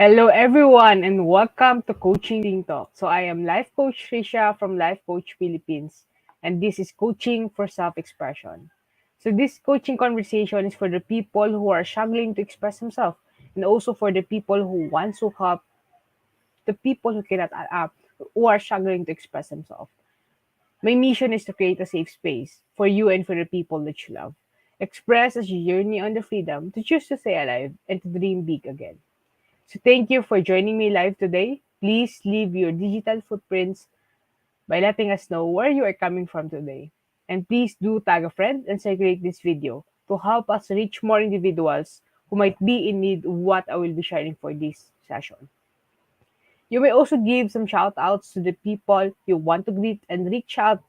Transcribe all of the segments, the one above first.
Hello, everyone, and welcome to Coaching Talk. So, I am Life Coach Tricia from Life Coach Philippines, and this is Coaching for Self Expression. So, this coaching conversation is for the people who are struggling to express themselves, and also for the people who want to help the people who cannot, who are struggling to express themselves. My mission is to create a safe space for you and for the people that you love. Express as you journey on the freedom to choose to stay alive and to dream big again. So thank you for joining me live today. Please leave your digital footprints by letting us know where you are coming from today. And please do tag a friend and circulate this video to help us reach more individuals who might be in need of what I will be sharing for this session. You may also give some shout outs to the people you want to greet and reach out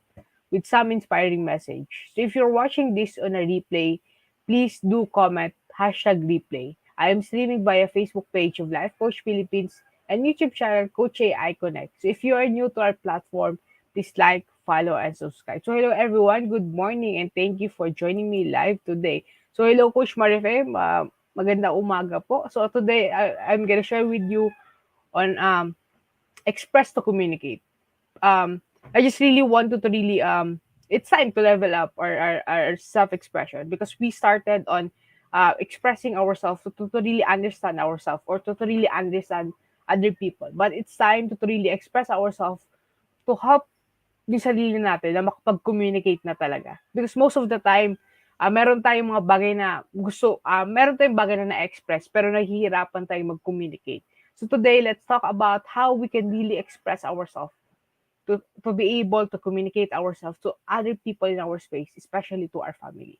with some inspiring message. So if you're watching this on a replay, please do comment #replay. I am streaming via Facebook page of Life Coach Philippines and YouTube channel Coach AI Connect. So if you are new to our platform, please like, follow, and subscribe. So hello everyone, good morning and thank you for joining me live today. So hello Coach Marifem, maganda umaga po. So today I'm gonna share with you on express to communicate. I just really wanted to really it's time to level up our self-expression because we started on expressing ourselves to really understand ourselves or to really understand other people. But it's time to really express ourselves to help yung sarili natin na makapag-communicate na talaga. Because most of the time, meron tayong mga bagay na meron tayong bagay na na-express pero nahihirapan tayong mag-communicate. So today, let's talk about how we can really express ourselves to be able to communicate ourselves to other people in our space, especially to our family.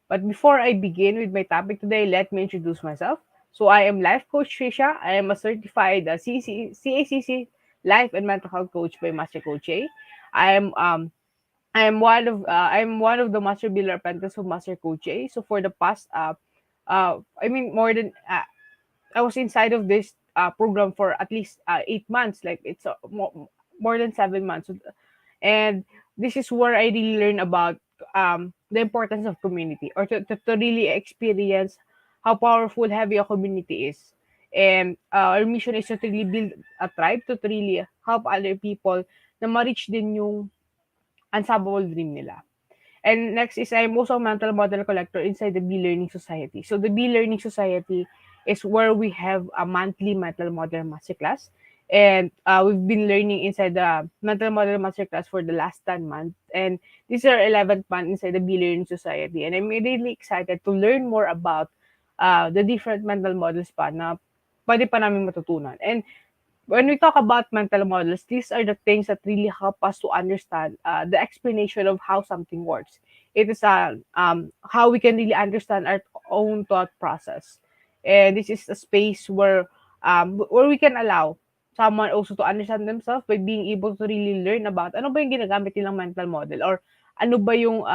But before I begin with my topic today, let me introduce myself. So I am Life Coach Tricia. I am a certified CACC Life and Mental Health Coach by Master Coach A. I am um I'm one of the Master Builder Apprentice of Master Coach A. So for the past I mean more than I was inside of this program for at least 8 months. Like it's more than 7 months, and this is where I really learn about the importance of community, or to really experience how powerful having a community is. And our mission is to really build a tribe to really help other people na ma-reach din yung unstoppable dream nila. And next is I'm also a mental model collector inside the Be Learning Society. So the Be Learning Society is where we have a monthly mental model masterclass. And we've been learning inside the mental model masterclass for the last 10 months. And this is our 11th month inside the Be Learning Society. And I'm really excited to learn more about the different mental models pa na pwede pa namin matutunan. And when we talk about mental models, these are the things that really help us to understand the explanation of how something works. It is how we can really understand our own thought process, and this is a space where we can allow someone also to understand themselves by being able to really learn about ano ba yung ginagamit nilang mental model, or ano ba yung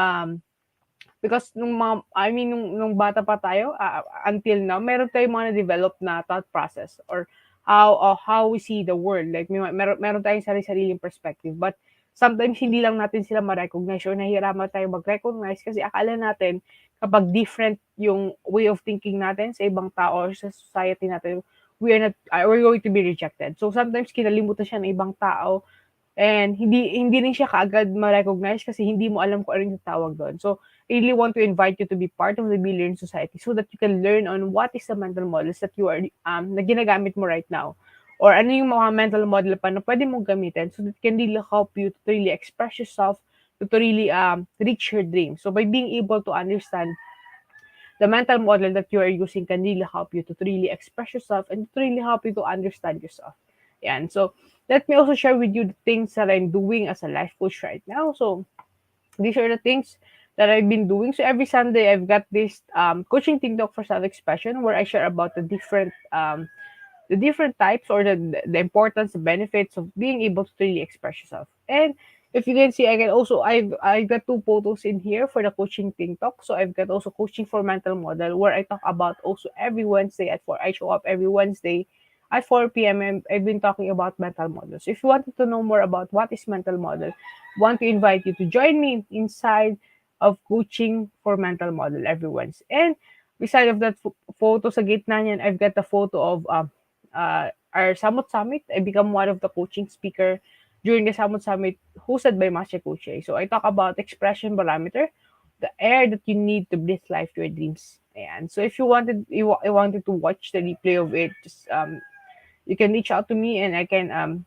because nung bata pa tayo, until now, meron tayong mga na-develop na thought process or how we see the world. Like meron tayong sarili-sariling perspective. But sometimes hindi lang natin sila ma-recognize or nahihirapan tayo mag-recognize kasi akala natin kapag different yung way of thinking natin sa ibang tao or sa society natin, we're going to be rejected. So sometimes kinalimutan siya ng ibang tao, and hindi rin siya kaagad ma-recognize kasi hindi mo alam kung ano yung tawag doon. So, I really want to invite you to be part of the Be Learn Society so that you can learn on what is the mental models that you are na ginagamit mo right now. Or ano yung mga mental model pa na pwede mong gamitin so that can really help you to really express yourself, to really reach your dreams. So, by being able to understand the mental model that you are using can really help you to really express yourself and to really help you to understand yourself. Yeah, and so let me also share with you the things that I'm doing as a life coach right now. So these are the things that I've been doing. So every Sunday, I've got this coaching TikTok for self-expression where I share about the different types or the importance, the benefits of being able to really express yourself. And if you can see, I can also I've got two photos in here for the coaching TikTok. So I've got also coaching for mental model where I talk about also every Wednesday at 4. I show up every Wednesday at 4 p.m. and I've been talking about mental models. So if you wanted to know more about what is mental model, want to invite you to join me inside of coaching for mental model every Wednesday. And beside of that photo sa gitna niyan, I've got the photo of our Summit. I become one of the coaching speaker during the Summit hosted by Master Coach. So I talk about expression barometer, the air that you need to breathe life to your dreams. And so if you wanted to watch the replay of it, just you can reach out to me and I can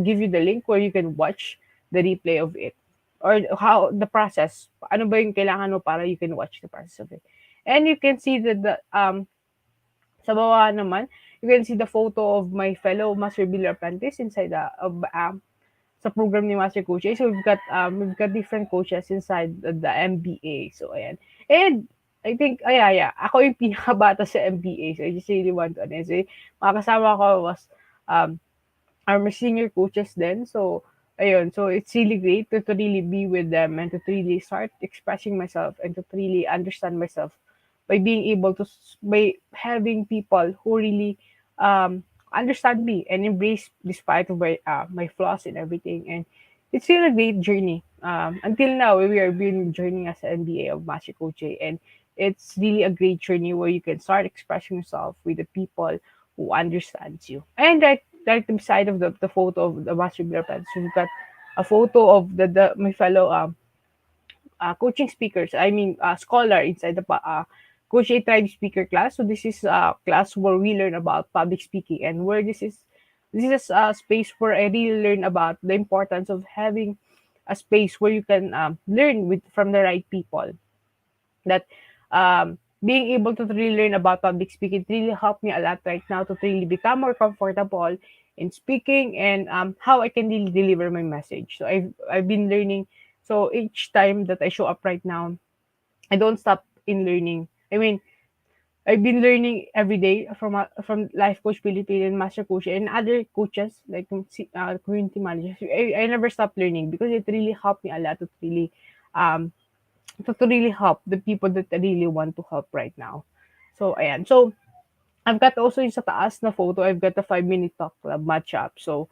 give you the link where you can watch the replay of it or how the process. Ano ba yung kailangan mo para you can watch the process of it. And you can see that sa baba naman, you can see the photo of my fellow Master Builder apprentice inside sa program ni Master Coach. So we've got different coaches inside the MBA. So ayan. And I think yeah, ako yung pinakabata sa MBA. So I just really want to say, mga kasama ko was um are my senior coaches then. So ayun, so it's really great to really be with them and to really start expressing myself and to really understand myself by being able to by having people who really understand me and embrace despite of my flaws and everything. And it's still a great journey. Until now, we are been journeying as an MBA of Master Coach, and it's really a great journey where you can start expressing yourself with the people who understands you. And right beside of the photo of the Master Builder Pants, we've got a photo of the my fellow coaching speakers. I mean, scholar inside the Coach A Tribe speaker class. So this is a class where we learn about public speaking and where this is a space where I really learn about the importance of having a space where you can learn with from the right people. That being able to really learn about public speaking really helped me a lot right now to really become more comfortable in speaking and how I can really deliver my message. So I've been learning. So each time that I show up right now, I don't stop in learning. I mean, I've been learning every day from Life Coach Philippines and Master Coach and other coaches like community managers. I never stop learning because it really helped me a lot um to really help the people that I really want to help right now. So ayan. So I've got also yung sa taas na photo, I've got the 5 minute talk club match up. So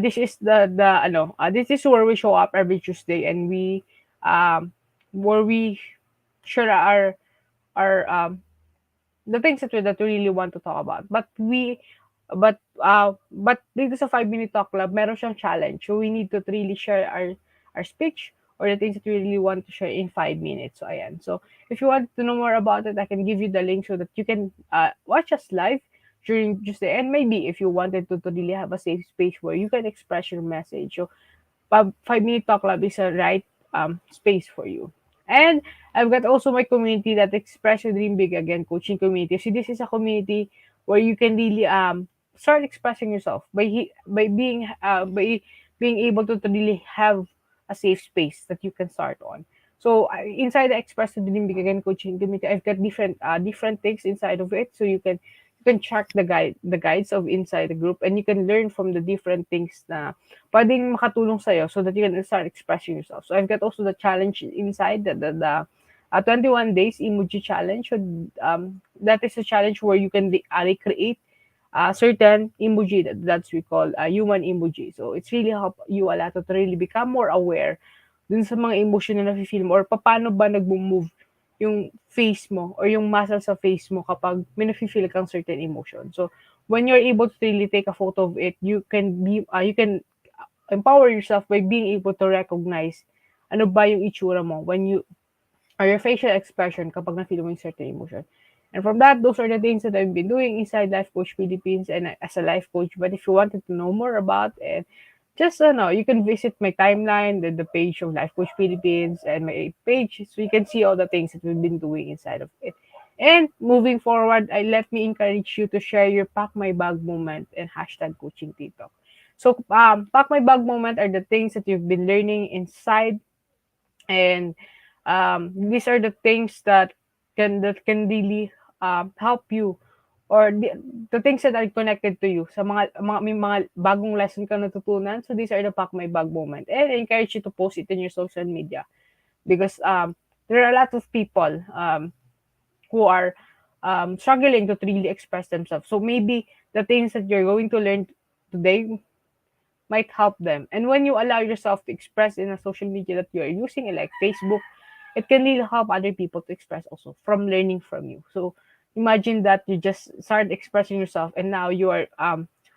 this is this is where we show up every Tuesday and we where we share our the things that we really want to talk about. But dito sa 5 minute talk club, meron siyang challenge. So we need to really share our speech or the things that we really want to share in 5 minutes. So ayan. So if you want to know more about it, I can give you the link so that you can watch us live during Tuesday. And maybe if you wanted to really have a safe space where you can express your message. So 5 minute talk club is a right space for you. And I've got also my community that Express Your Dream Big Again coaching community. So this is a community where you can really start expressing yourself by being able to really have a safe space that you can start on. So inside the Express Your Dream Big Again coaching community, I've got different things inside of it. So you can check the guides of inside the group and you can learn from the different things na pwedeng makatulong sa'yo so that you can start expressing yourself. So I've got also the challenge inside, the 21 days emoji challenge. So that is a challenge where you can recreate a certain emoji that's we call a human emoji. So it's really help you a lot to really become more aware dun sa mga emotion na nafe-feel mo or paano ba nagmo-move yung face mo or yung muscle sa face mo kapag may nafe-feel kang certain emotion. So when you're able to really take a photo of it, you can empower yourself by being able to recognize ano ba yung itsura mo when you or your facial expression kapag na-feel mo yung certain emotion. And from that, those are the things that I've been doing inside Life Coach Philippines and as a life coach. But if you wanted to know more about it, just you can visit my timeline, the page of Life Coach Philippines and my page, so you can see all the things that we've been doing inside of it. And moving forward, let me encourage you to share your pack my bag moment and hashtag coaching TikTok. So pack my bag moment are the things that you've been learning inside, and these are the things that can really help you or the things that are connected to you sa may mga bagong lesson ka natutunan. So these are the pack my bag moment, and I encourage you to post it in your social media because there are a lot of people who are struggling to really express themselves. So maybe the things that you're going to learn today might help them. And when you allow yourself to express in a social media that you are using, like Facebook, it can really help other people to express also from learning from you. So Imagine that you just start expressing yourself, and now you are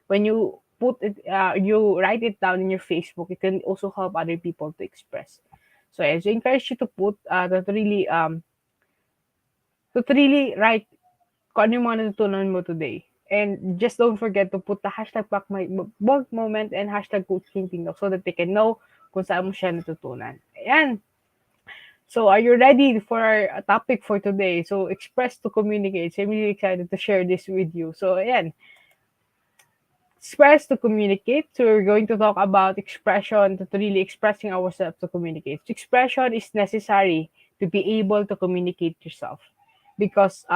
when you put it you write it down in your Facebook, it can also help other people to express. So I just encourage you to put to really write kung ano yung mga natutunan mo today. And just don't forget to put the hashtag back my bug moment and hashtag coaching TikTok so that they can know kung saan mo siya natutunan. Ayan. So are you ready for our topic for today? So express to communicate. So I'm really excited to share this with you. So ayan, express to communicate. So we're going to talk about expression, to really expressing ourselves to communicate. So expression is necessary to be able to communicate yourself because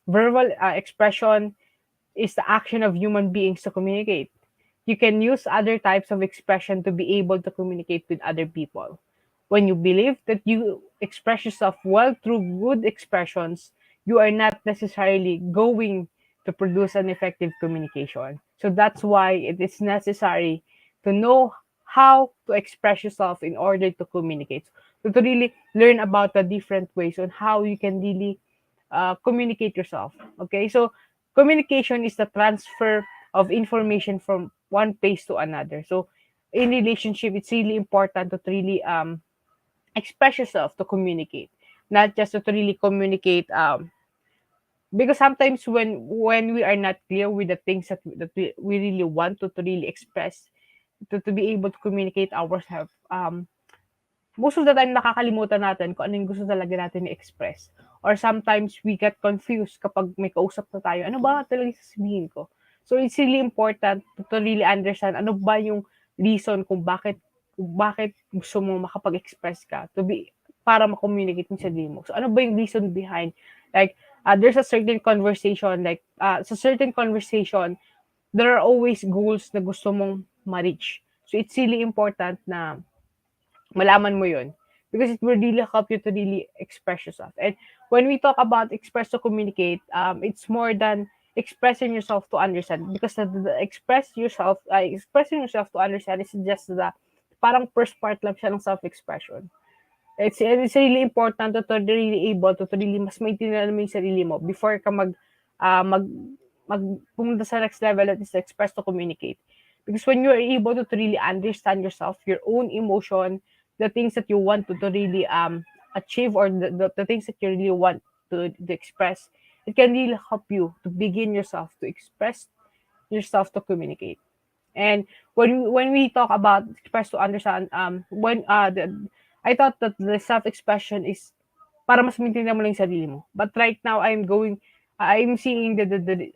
verbal expression is the action of human beings to communicate. You can use other types of expression to be able to communicate with other people. When you believe that you express yourself well through good expressions, you are not necessarily going to produce an effective communication. So that's why it is necessary to know how to express yourself in order to communicate. So to really learn about the different ways on how you can really communicate yourself. Okay, so communication is the transfer of information from one place to another. So in relationship, it's really important to really express yourself to communicate, not just to really communicate because sometimes when we are not clear with the things that we really want to really express to be able to communicate ourselves most of the time nakakalimutan natin kung ano yung gusto talaga natin i-express. Or sometimes we get confused kapag may kausap na tayo. Ano ba talaga yung sasabihin ko? So it's really important to really understand ano ba yung reason kung bakit gusto mo makapag-express ka to be para ma-communicate mo sa sarili mo. So ano ba yung reason behind like there's a certain conversation like sa certain conversation there are always goals na gusto mong ma-reach. So it's really important na malaman mo yun. Because it will really help you to really express yourself. And when we talk about express to communicate, it's more than expressing yourself to understand. Because the expressing yourself to understand is just the parang first part lang siya ng self-expression. It's really important to really able to really mas maintindihan mo yung sarili mo before ka uh, mag, pumunta sa next level that is express to communicate. Because when you are able to really understand yourself, your own emotion, the things that you want to really achieve or the things that you really want to express, it can really help you to begin yourself to express yourself to communicate. And when we talk about express to understand, I thought that the self-expression is para mas maintindihan mo lang yung sarili mo. But right now, I'm seeing the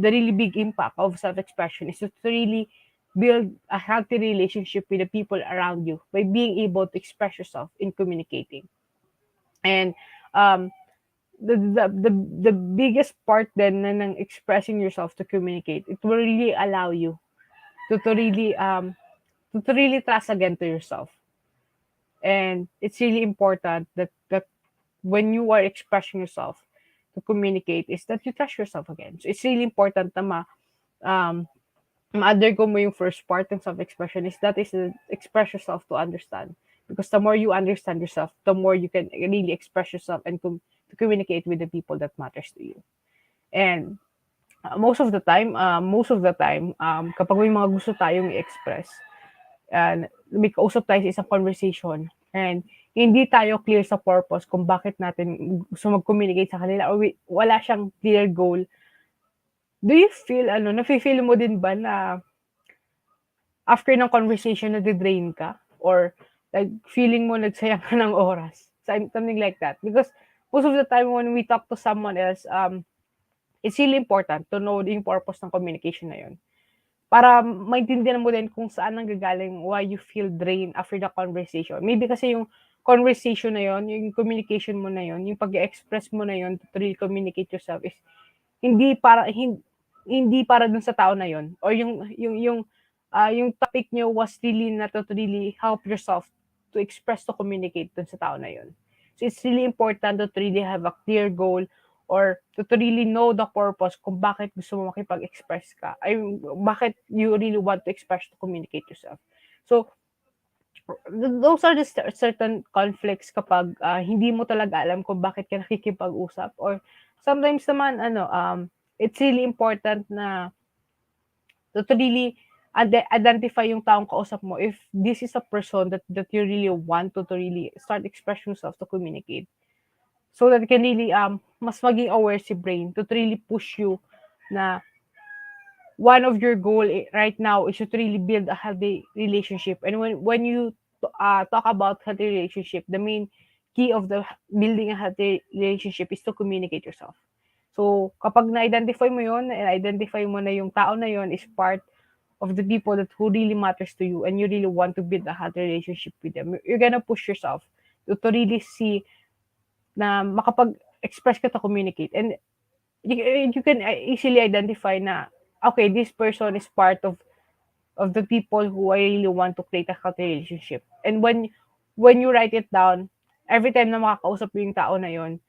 really big impact of self-expression is to really build a healthy relationship with the people around you by being able to express yourself in communicating. And um, the biggest part then ng expressing yourself to communicate, it will really allow you to really to really trust again to yourself. And it's really important that when you are expressing yourself to communicate is that you trust yourself again. So it's really important na um, ma-undergo mo yung first part ng self-expression is that is to express yourself to understand. Because the more you understand yourself, the more you can really express yourself and to communicate with the people that matters to you. And most of the time, kapag may mga gusto tayong i-express, and may kausap tayo sa isang conversation and hindi tayo clear sa purpose kung bakit natin gusto mag-communicate sa kanila or wala siyang clear goal, do you feel nafe-feel mo din ba na after ng conversation nade-drain ka or like feeling mo nagsayang ka ng oras? Something like that. Because most of the time when we talk to someone else, it's really important to know yung purpose ng communication na yun. Para maintindihan mo din kung saan nanggagaling why you feel drained after the conversation. Maybe kasi yung conversation na yon, yung communication mo na yon, yung pag-express mo na yon to really communicate yourself is hindi para hindi para dun sa tao na yon or yung topic niyo was really not to really help yourself to express to communicate dun sa tao na yon. So it's really important to really have a clear goal or to really know the purpose kung bakit gusto mo makipag-express ka. Ay, bakit you really want to express to communicate yourself. So, those are the certain conflicts kapag hindi mo talaga alam kung bakit ka nakikipag-usap or Sometimes naman it's really important na to really identify yung taong kausap mo if this is a person that you really want to really start express yourself to communicate. So that can really mas maging aware si brain to really push you na one of your goal right now is to really build a healthy relationship. And when you talk about healthy relationship, the main key of the building a healthy relationship is to communicate yourself. So kapag na-identify mo yon and identify mo na yung tao na yon is part of the people that who really matters to you and you really want to build a healthy relationship with them, you're gonna push yourself to really see na makapag-express ka to communicate. And you can easily identify na, okay, this person is part of the people who I really want to create a healthy relationship. And when you write it down, every time na makakausap mo yung tao na yon,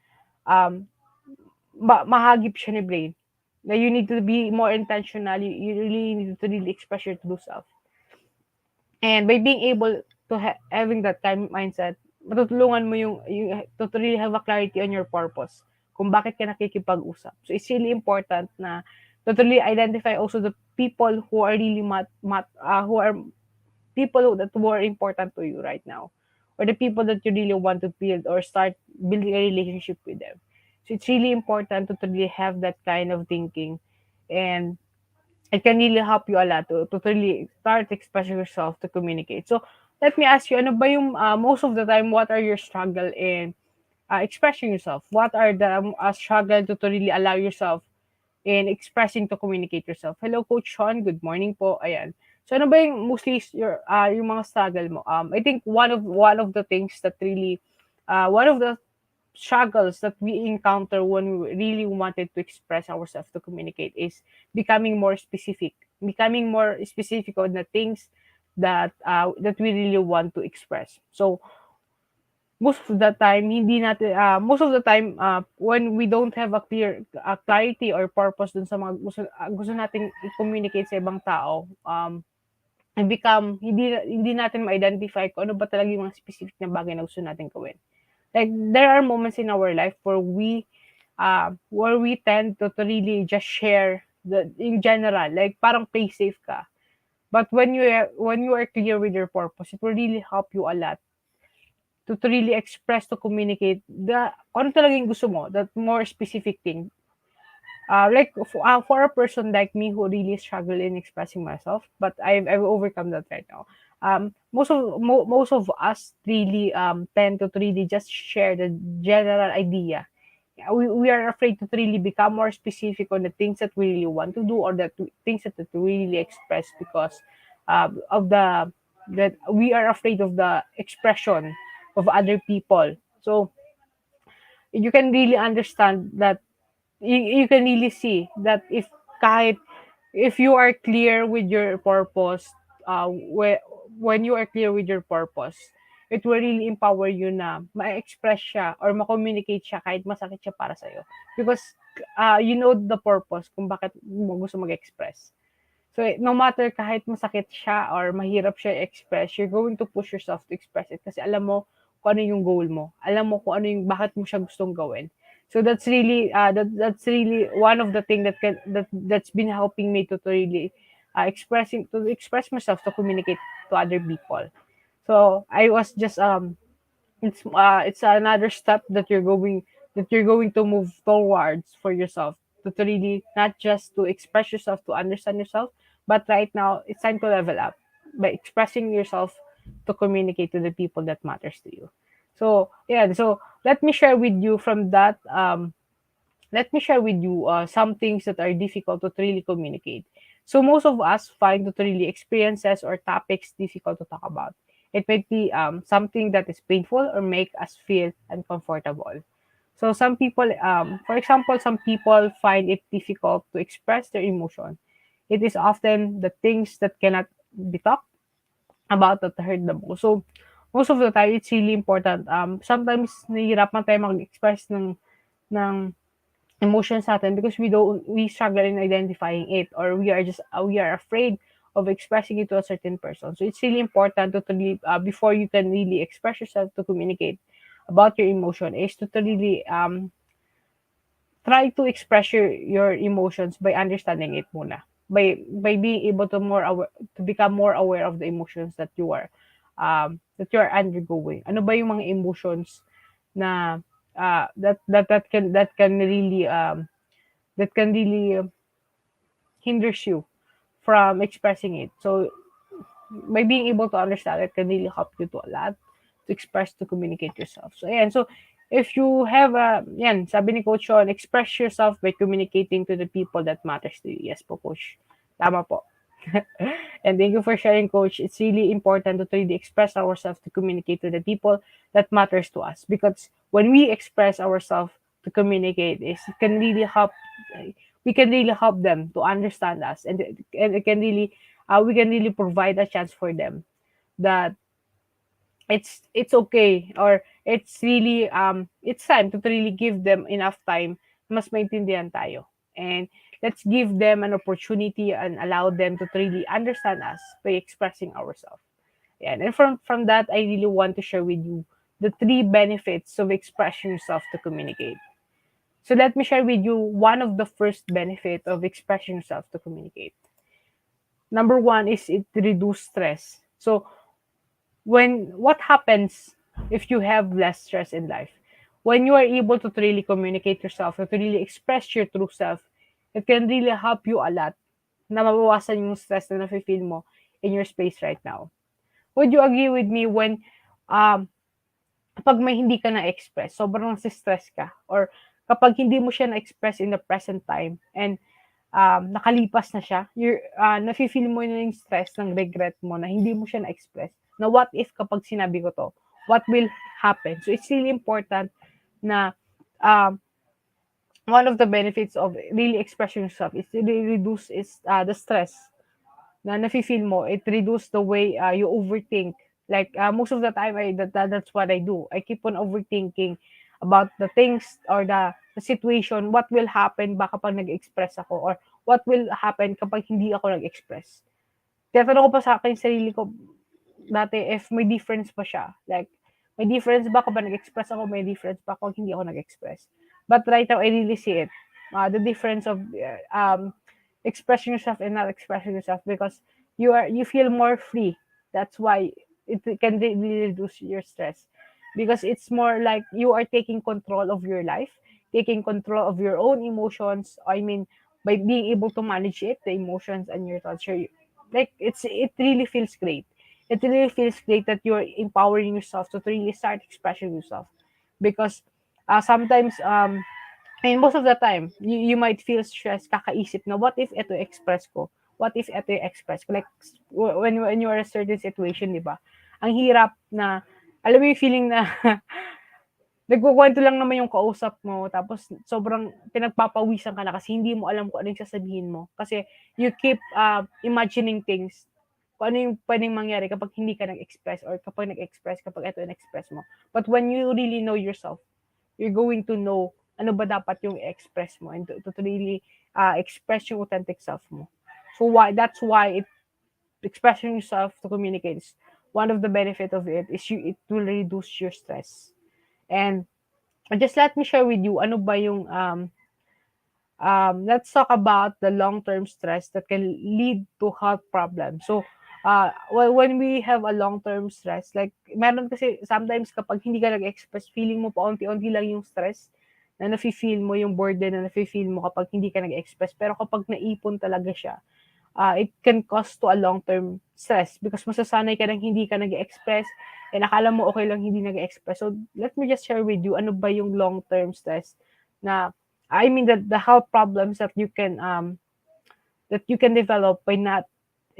um, mahagip siya ni brain. Na you need to be more intentional. You really need to really express your true self. And by being able to having that kind of mindset, matutulungan mo yung to really have a clarity on your purpose kung bakit ka nakikipag-usap. So it's really important na to really identify also the people who are really who are people who are important to you right now, or the people that you really want to build or start building a relationship with them. So it's really important to really have that kind of thinking, and it can really help you a lot to really start expressing yourself to communicate. So let me ask you, ano ba yung most of the time, what are your struggle in expressing yourself? What are the struggle to really allow yourself in expressing to communicate yourself? Hello, Coach Sean. Good morning po. Ayan. So ano ba yung mostly yung mga struggle mo? I think one of the things that really one of the struggles that we encounter when we really wanted to express ourselves to communicate is becoming more specific on the things that we really want to express. So most of the time when we don't have a clear clarity or purpose dun sa mga gusto nating i-communicate sa ibang tao, and become hindi natin ma-identify kung ano ba talaga yung mga specific na bagay na gusto nating gawin. Like there are moments in our life where we tend to really just share the in general, like parang play safe ka. But when you are clear with your purpose, it will really help you a lot to really express, to communicate ano talaga yung gusto mo, that more specific thing. Like for a person like me who really struggle in expressing myself, but I've overcome that right now. Most of us really tend to really just share the general idea. We are afraid to really become more specific on the things that we really want to do, or things that we really express, because of the that we are afraid of the expression of other people. So you can really understand that you can really see that kahit if you are clear with your purpose, when you are clear with your purpose, it will really empower you na ma-express siya or ma-communicate siya kahit masakit siya para sa'yo. Because you know the purpose kung bakit mo gusto mag-express. So no matter kahit masakit siya or mahirap siya i-express, you're going to push yourself to express it kasi alam mo kung ano yung goal mo. Alam mo kung ano yung bakit mo siya gustong gawin. So that's really one of the thing that's been helping me to really to express myself, to communicate to other people. So I was just it's another step that you're going to move towards for yourself, to really not just to express yourself, to understand yourself, but right now it's time to level up by expressing yourself to communicate to the people that matters to you. So yeah, so let me share with you from that let me share with you some things that are difficult to really communicate. So most of us find to really experiences or topics difficult to talk about. It might be something that is painful or make us feel uncomfortable. So for example, some people find it difficult to express their emotion. It is often the things that cannot be talked about that hurt the most. So most of the time, it's really important. Sometimes nahihirapan tayo mag-express ng emotions natin because we struggle in identifying it, or we are afraid of expressing it to a certain person. So it's really important to really before you can really express yourself, to communicate about your emotion, is to really try to express your emotions by understanding it muna. By being able to more aware, to become more aware of the emotions that you are undergoing. Ano ba yung mga emotions na that can really hinders you from expressing it. So by being able to understand it can really help you to a lot to express, to communicate yourself. So ayan, so if you have yan, sabi ni Coach Sean, express yourself by communicating to the people that matters to you. Yes po, Coach. Tama po. And thank you for sharing, Coach. It's really important to really express ourselves to communicate to the people that matters to us. Because when we express ourselves to communicate, it can really help. We can really help them to understand us, and it can really, we can really provide a chance for them that it's okay, or it's really it's time to really give them enough time, mas maintindihan tayo, and let's give them an opportunity and allow them to really understand us by expressing ourselves. And from that, I really want to share with you the three benefits of expressing yourself to communicate. So let me share with you one of the first benefit of expressing yourself to communicate. Number one is it reduce stress. So when what happens if you have less stress in life? When you are able to really communicate yourself, to really express your true self, it can really help you a lot na mabawasan yung stress na nafe-feel mo in your space right now. Would you agree with me when um, kapag may hindi ka na-express, sobrang stress ka, or kapag hindi mo siya na-express in the present time and nakalipas na siya, nafe-feel mo na yung stress ng regret mo na hindi mo siya na-express. Na what if kapag sinabi ko to? What will happen? So it's really important na um, one of the benefits of really expressing yourself is to really reduce the stress na nafe-feel mo. It reduce the way you overthink. Like most of the time, that's what I do. I keep on overthinking about the things or the situation. What will happen ba kapag nag-express ako? Or what will happen kapag hindi ako nag-express? Tinatanong ko pa sa akin sarili ko dati if may difference pa siya. Like, may difference ba kapag nag-express ako? May difference ba kapag hindi ako nag-express? But right now, I really see it. The difference of expressing yourself and not expressing yourself, because you feel more free. That's why it can really reduce your stress, because it's more like you are taking control of your life, taking control of your own emotions. I mean, by being able to manage it, the emotions and your thoughts, like it really feels great. It really feels great that you're empowering yourself to really start expressing yourself, because sometimes and most of the time, you might feel stressed kakaisip na, what if ito express ko? What if ito express ko? Like, when you are in a certain situation, di ba? Ang hirap na, alam mo yung feeling na, nagkukwento lang naman yung kausap mo, tapos sobrang pinagpapawisan ka na kasi hindi mo alam kung ano yung sasabihin mo. Kasi you keep imagining things, kung ano yung pwedeng mangyari kapag hindi ka nag-express, or kapag nag-express, kapag ito in-express mo. But when you really know yourself, you're going to know ano ba dapat yung express mo, and to really express yung authentic self mo. So that's why expressing yourself to communicate is one of the benefit of it is it will reduce your stress. And just let me share with you ano ba yung let's talk about the long-term stress that can lead to health problems. So, when we have a long-term stress, like, meron kasi sometimes kapag hindi ka nag-express, feeling mo paunti-unti lang yung stress na nafe-feel mo, yung burden na nafe-feel mo kapag hindi ka nag-express. Pero kapag naipon talaga siya, it can cause to a long-term stress, because masasanay ka ng hindi ka nag-express and akala mo okay lang hindi nag-express. So, let me just share with you ano ba yung long-term stress na I mean the health problems that you can develop by not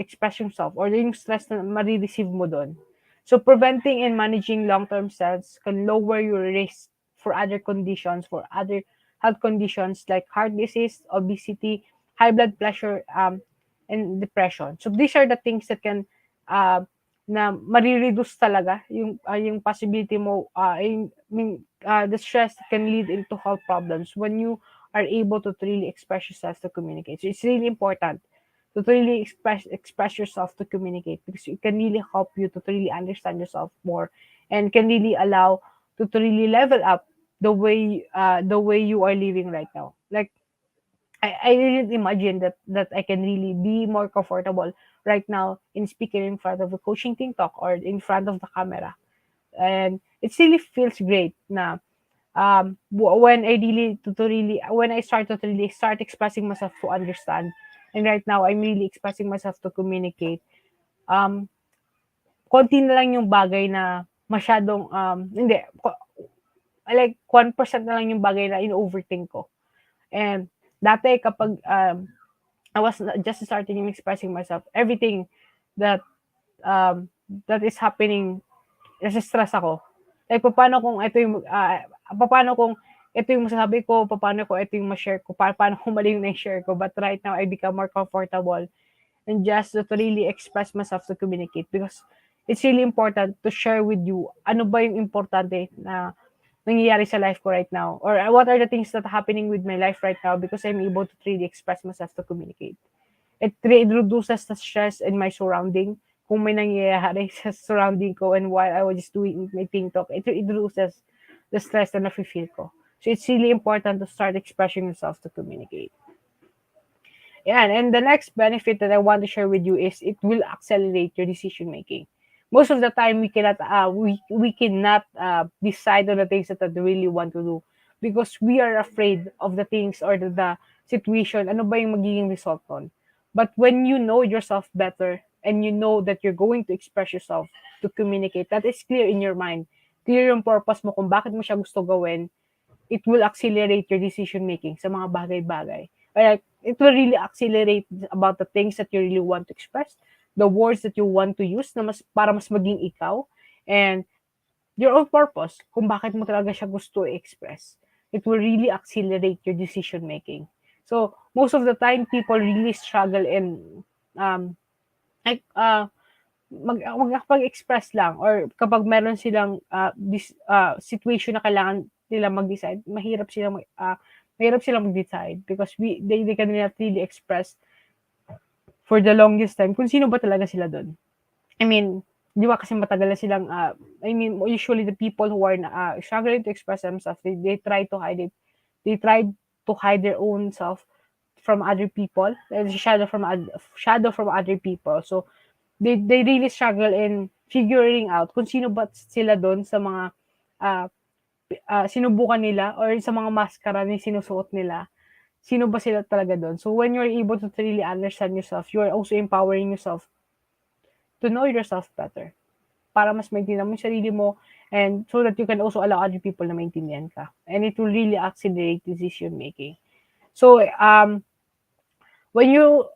expressing yourself, or yung stress na ma-receive mo doon. So preventing and managing long-term stress can lower your risk for other conditions, for other health conditions like heart disease, obesity, high blood pressure, and depression. So these are the things that can na marireduce talaga yung possibility mo, I mean, the stress can lead into health problems when you are able to really express yourself to communicate. So it's really important to really express yourself to communicate, because it can really help you to really understand yourself more, and can really allow to really level up the way you are living right now. Like I didn't imagine that I can really be more comfortable right now in speaking in front of a coaching team talk or in front of the camera. And it really feels great na when I really to really when I start to really start expressing myself to understand. And right now I'm really expressing myself to communicate. Um konti na lang yung bagay na masyadong hindi like 1% na lang yung bagay na in-overthink ko. And dati kapag I was just starting in expressing myself, everything that um, that is happening, nasa-stress ako. Like, paano kung ito yung, paano kung ito yung masasabi ko, paano kung ito yung ma-share ko, paano kung mali yung na-share ko. But right now, I become more comfortable and just to really express myself to communicate because it's really important to share with you ano ba yung importante na nangyayari sa life ko right now or what are the things that are happening with my life right now because I'm able to really express myself to communicate. It reduces the stress in my surrounding. Kung may nangyayari sa surrounding ko and while I was just doing my TikTok, it reduces the stress na nafe-feel ko. So it's really important to start expressing yourself to communicate. Yeah, and the next benefit that I want to share with you is it will accelerate your decision making. Most of the time, we cannot decide on the things that we really want to do because we are afraid of the things or the situation. Ano ba yung magiging result nun? But when you know yourself better and you know that you're going to express yourself to communicate, that is clear in your mind. Clear yung purpose mo kung bakit mo siya gusto gawin, it will accelerate your decision making sa mga bagay-bagay. Like, it will really accelerate about the things that you really want to express, the words that you want to use na mas, para mas maging ikaw, and your own purpose kung bakit mo talaga siya gusto i-express. It will really accelerate your decision making. So, most of the time, people really struggle in um, like, magkakapag-express lang or kapag meron silang situation na kailangan nila mag-decide, mahirap silang mag-decide because they cannot really express for the longest time kung sino ba talaga sila doon. I mean, di ba kasi matagal na silang, I mean, usually the people who are struggling to express themselves, they try to hide it. They try to hide their own self from other people, shadow from other people. So, they really struggle in figuring out kung sino ba sila doon sa mga uh, sinubukan nila or sa mga maskara na sinusuot nila. Sino ba sila talaga doon? So when you're able to really understand yourself, you are also empowering yourself to know yourself better. Para mas maintindihan mo yung sarili mo and so that you can also allow other people na maintindihan ka. And it will really accelerate decision making. So when you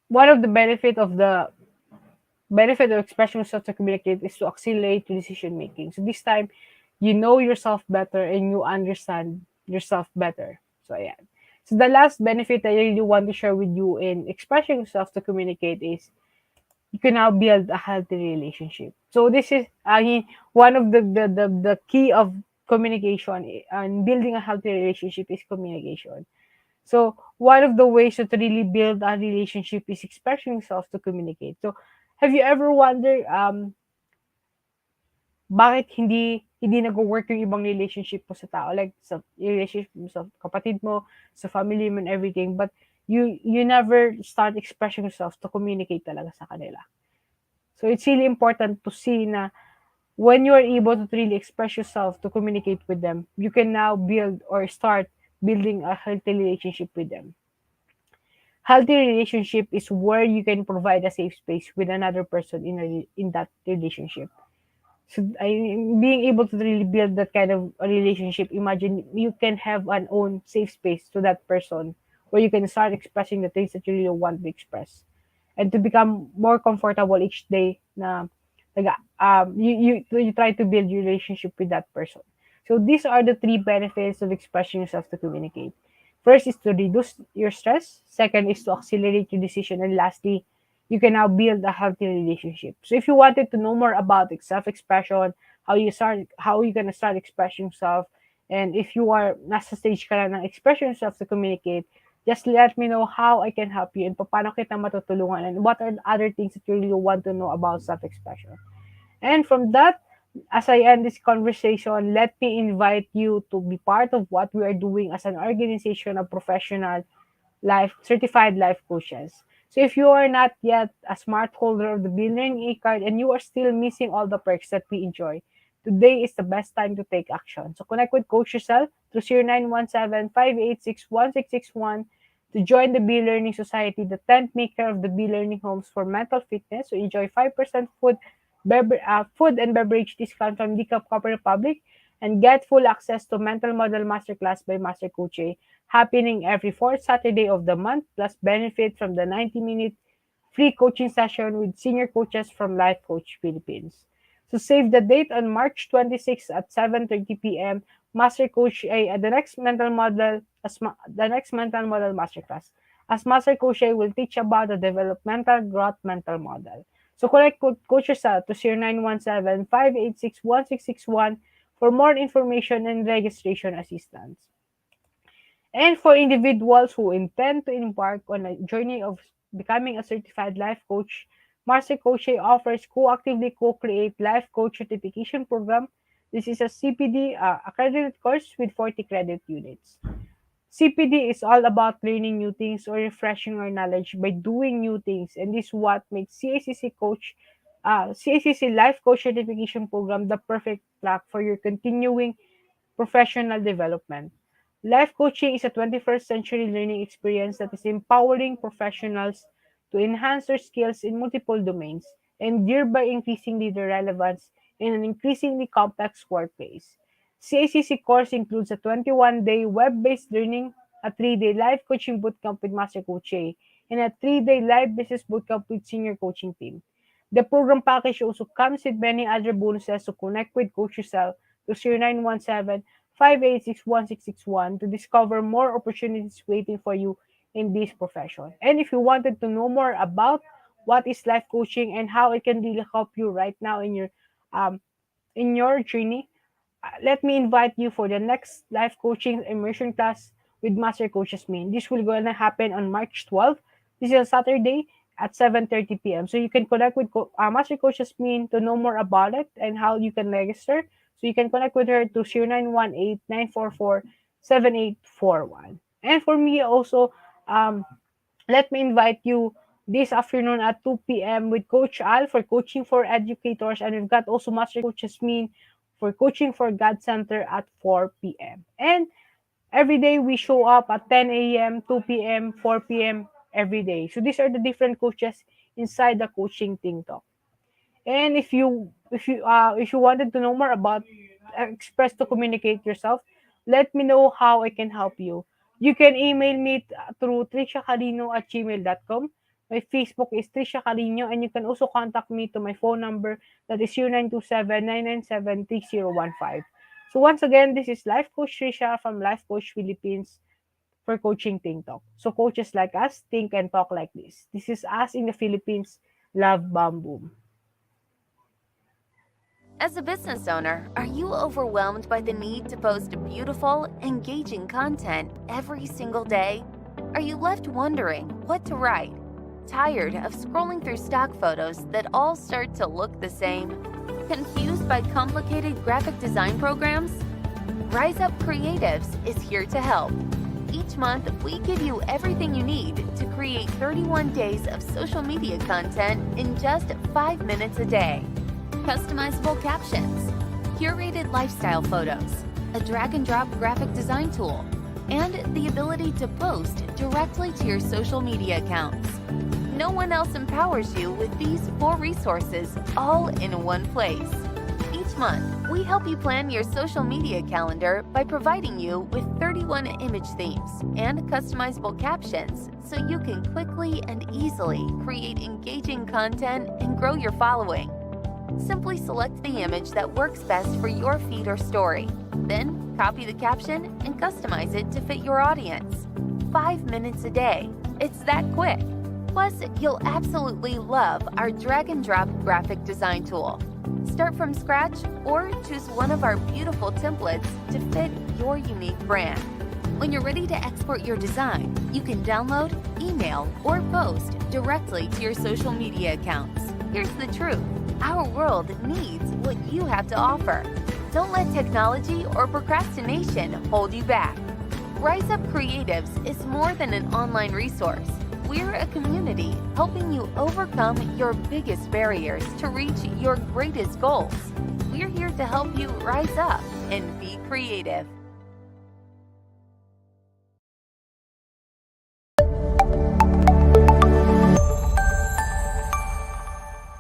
one of the benefit of expressing yourself to communicate is to accelerate your decision making. So this time, you know yourself better and you understand yourself better. So yeah. So the last benefit that I really want to share with you in expressing yourself to communicate is you can now build a healthy relationship. So this is I mean one of the key of communication and building a healthy relationship is communication. So one of the ways to really build a relationship is expressing yourself to communicate. So have you ever wondered bakit hindi nagwo-work yung ibang relationship mo sa tao like sa relationship mo sa kapatid mo, sa family mo and everything but you never start expressing yourself to communicate talaga sa kanila. So it's really important to see na when you are able to really express yourself to communicate with them, you can now build or start building a healthy relationship with them. Healthy relationship is where you can provide a safe space with another person in that relationship. So being able to really build that kind of a relationship, imagine you can have an own safe space to that person where you can start expressing the things that you really want to express and to become more comfortable each day na you try to build your relationship with that person. So these are the three benefits of expressing yourself to communicate. First is to reduce your stress. Second is to accelerate your decision. And lastly, you can now build a healthy relationship. So if you wanted to know more about self-expression, how you gonna start expressing yourself, and if you are nasa stage ka na ng express yourself to communicate, just let me know how I can help you and paano kita matutulungan and what are the other things that you really want to know about self-expression. And from that, As I end this conversation, let me invite you to be part of what we are doing as an organization of professional life certified life coaches. So if you are not yet a smart holder of the Billionaire e-card and you are still missing all the perks that we enjoy, today is the best time to take action. So connect with Coach yourself through 0917-586-1661 to join the Learning Society, the 10th maker of the Learning Homes for mental fitness. So enjoy 5% food and beverage discount from Decaf Copper Republic and get full access to Mental Model Masterclass by Master Coach A, happening every fourth Saturday of the month, plus benefit from the 90-minute free coaching session with senior coaches from Life Coach Philippines. So save the date on March 26 at 7:30 p.m. Master Coach A at the next mental model masterclass. As Master Coach A will teach about the developmental growth mental model. So connect Coach yourself to 0917-586-1661 for more information and registration assistance. And for individuals who intend to embark on a journey of becoming a certified life coach, Master Coach offers co-actively co-create life coach certification program. This is a CPD accredited course with 40 credit units. CPD is all about learning new things or refreshing our knowledge by doing new things, and this is what makes CACC Life Coach Certification Program the perfect track for your continuing professional development. Life coaching is a 21st century learning experience that is empowering professionals to enhance their skills in multiple domains and thereby increasing their relevance in an increasingly complex workplace. CACC course includes a 21-day web-based learning, a 3-day live coaching bootcamp with Master Coach A, and a 3-day live business bootcamp with senior coaching team. The program package also comes with many other bonuses, so connect with Coach yourself to 0917-586-1661 to discover more opportunities waiting for you in this profession. And if you wanted to know more about what is life coaching and how it can really help you right now um, in your journey, let me invite you for the next life coaching immersion class with Master Coach Jasmine. This will gonna happen on March 12th. This is a Saturday at 7:30 p.m. So you can connect with Master Coach Jasmine to know more about it and how you can register. So you can connect with her to 0918-944-7841. And for me also, um, let me invite you this afternoon at 2 p.m. with Coach Al for Coaching for Educators. And we've got also Master Coach Jasmine for Coaching for God Center at 4 p.m. And every day we show up at 10 a.m., 2 p.m., 4 p.m. every day. So these are the different coaches inside the coaching Ting Talk. And if you wanted to know more about express to communicate yourself, let me know how I can help you. You can email me through triciacalino@gmail.com. My Facebook is Tricia Cariño, and you can also contact me to my phone number that is 0927-997-3015. So once again, this is Life Coach Tricia from Life Coach Philippines for Coaching Think Talk. So coaches like us think and talk like this. This is us in the Philippines. Love, bam, boom. As a business owner, are you overwhelmed by the need to post beautiful, engaging content every single day? Are you left wondering what to write? Tired of scrolling through stock photos that all start to look the same? Confused by complicated graphic design programs? Rise Up Creatives is here to help. Each month, we give you everything you need to create 31 days of social media content in just 5 minutes a day. Customizable captions, curated lifestyle photos, a drag-and-drop graphic design tool, and the ability to post directly to your social media accounts. No one else empowers you with these 4 resources all in one place. Each month, we help you plan your social media calendar by providing you with 31 image themes and customizable captions so you can quickly and easily create engaging content and grow your following. Simply select the image that works best for your feed or story. Then, copy the caption and customize it to fit your audience. 5 minutes a day. It's that quick. Plus, you'll absolutely love our drag-and-drop graphic design tool. Start from scratch or choose one of our beautiful templates to fit your unique brand. When you're ready to export your design, you can download, email, or post directly to your social media accounts. Here's the truth. Our world needs what you have to offer. Don't let technology or procrastination hold you back. Rise Up Creatives is more than an online resource. We're a community helping you overcome your biggest barriers to reach your greatest goals. We're here to help you rise up and be creative.